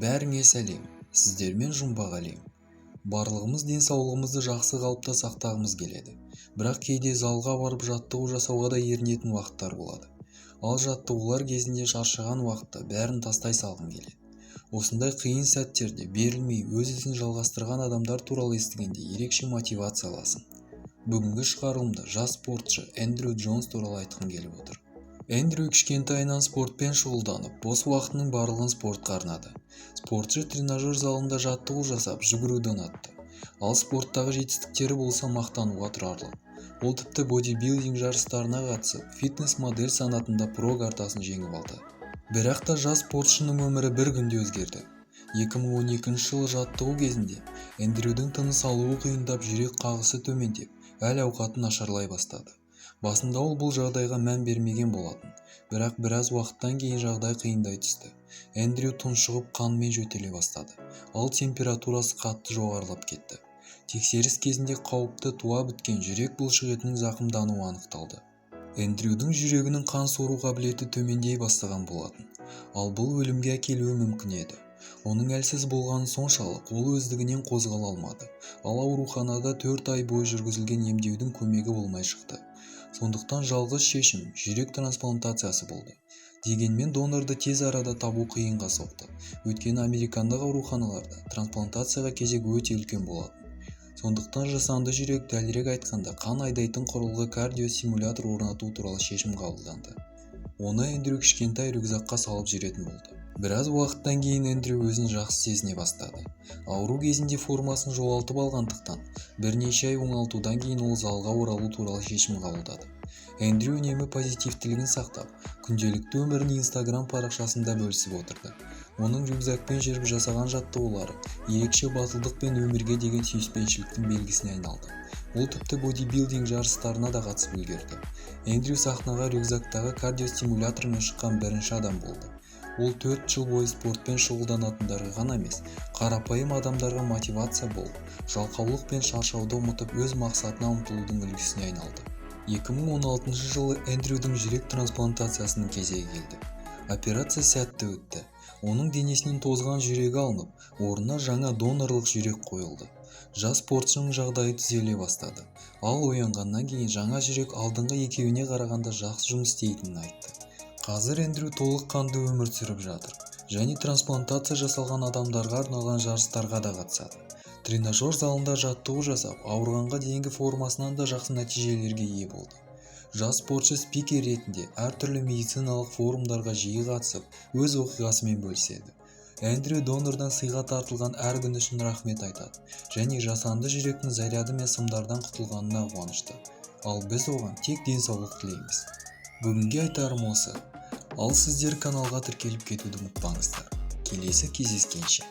Бәріңе сәлем, сіздермен жұмбақ әлем. Барлығымыз денсаулығымызды жақсы қалыпта сақтағымыз келеді. Бірақ кейде залға барып жаттығу жасауға да ерінетін уақыттар болады. Ал жаттығулар кезінде шаршаған уақытта бәрін тастай салғың келеді. Осындай қиын сәттерде берілмей өз ісін жалғастырған адамдар туралы естігенде ерекше мотивация аласың. Бүгінгі шығарылымда жас спортшы Эндрю Джонс туралы айтқым келіп отыр. Эндрю кішкентайынан спортпен шұғылданып, бос уақытының барлығын спортқа арнады. Спортшы тренажер залында жаттығу жасап, жүгіруді ұнатты. Ал спорттағы жетістіктері болса мақтануға тұрарлық. Ол тіпті бодибилдинг жарыстарына қатысып, фитнес-модель санатында про картасын жеңіп алды. Бірақ та жас спортшының өмірі бір күнде өзгерді. 2012 жылы жаттығу кезінде Эндрюдің тыныс алуы қиындап, жүрек қағысы төмендеп, әл-ауқаты нашарлай бастады. Басында ол бұл жағдайға мән бермеген болатын, бірақ біраз уақыттан кейін жағдай қиындай түсті. Эндрю тұншығып қанмен жөтеле бастады, ал температурасы қатты жоғарылап кетті. Тексеріс кезінде қауіпті туа біткен жүрек бұлшықетінің зақымдануы анықталды. Эндрюдің жүрегінің қан сору қабілеті төмендей бастаған болатын, ал бұл өлімге әкелуі мүмкін еді. Оның әлсіз болғаны соншалық, ол өздігінен қозғала алмады, ал ауруханада 4 ай бойы жүргізілген емдеудің көмегі болмай шықты. Сондықтан жалғыз шешім жүрек трансплантациясы болды. Дегенмен донорды тез арада табу қиынға соқты. Өйткені американдық ауруханаларда трансплантацияға кезек өте үлкен болатын. Сондықтан жасанды жүрек, дәлірек айтқанда қан айдайтын құрылғы кардиостимулятор орнату туралы шешім қабылданды. Оны Эндрю кішкентай рюкзакқа салып жүретін болды. Біраз уақыттан кейін Эндрю өзін жақсы сезіне бастады. Ауру кезінде формасын жоғалтып алғандықтан, бірнеше ай оңалтудан кейін ол залға оралу туралы шешім қабылдады. Эндрю үнемі позитивтілігін сақтап, күнделікті өмірін Instagram парақшасында бөлісіп отырды. Оның рюкзакпен жүріп жасаған жаттығулары ерекше батылдық пен өмірге деген сүйіспеншіліктің белгісіне айналды. Ол тіпті бодибилдинг жарыстарына да қатысып үлгерді. Эндрю сахнаға рюкзактағы кардиостимулятормен шыққан бірінші адам болды. Ол 4 жыл бойы спортпен шұғылданатындарға ғана емес, қарапайым адамдарға мотивация болып, жалқаулық пен шаршауды ұмытып өз мақсатына ұмтылудың үлгісіне айналды. 2016 жылы Эндрюдің жүрек трансплантациясының кезегі келді. Операция сәтті өтті. Оның денесінен тозған жүрегі алынып, орнына жаңа донорлық жүрек қойылды. Жас спортшының жағдайы түзеле бастады. Ал оянғаннан кейін жаңа жүрек алдыңғы екеуіне қарағанда жақсы жұмыс істейтінін айтты. Қазір Эндрю толыққанды өмір сүріп жатыр және трансплантация жасалған адамдарға арналған жарыстарға да қатысады. Тренажер залында жаттығу жасап, ауырғанға дейінгі формасынан да жақсы нәтижелерге ие болды. Жас спортшы спикер ретінде әртүрлі медициналық форумдарға жиі қатысып, өз оқиғасымен бөліседі. Эндрю донордан сыйға тартылған әр күн үшін рахмет айтады және жасанды жүректің заряды мен сымдардан құтылғанына қуанышты. Ал біз оған тек денсаулық тілейміз. Бүгінге айтарым осы. Ал сіздер каналға тіркеліп кетуді ұмытпаңыздар. Келесі кездескенше.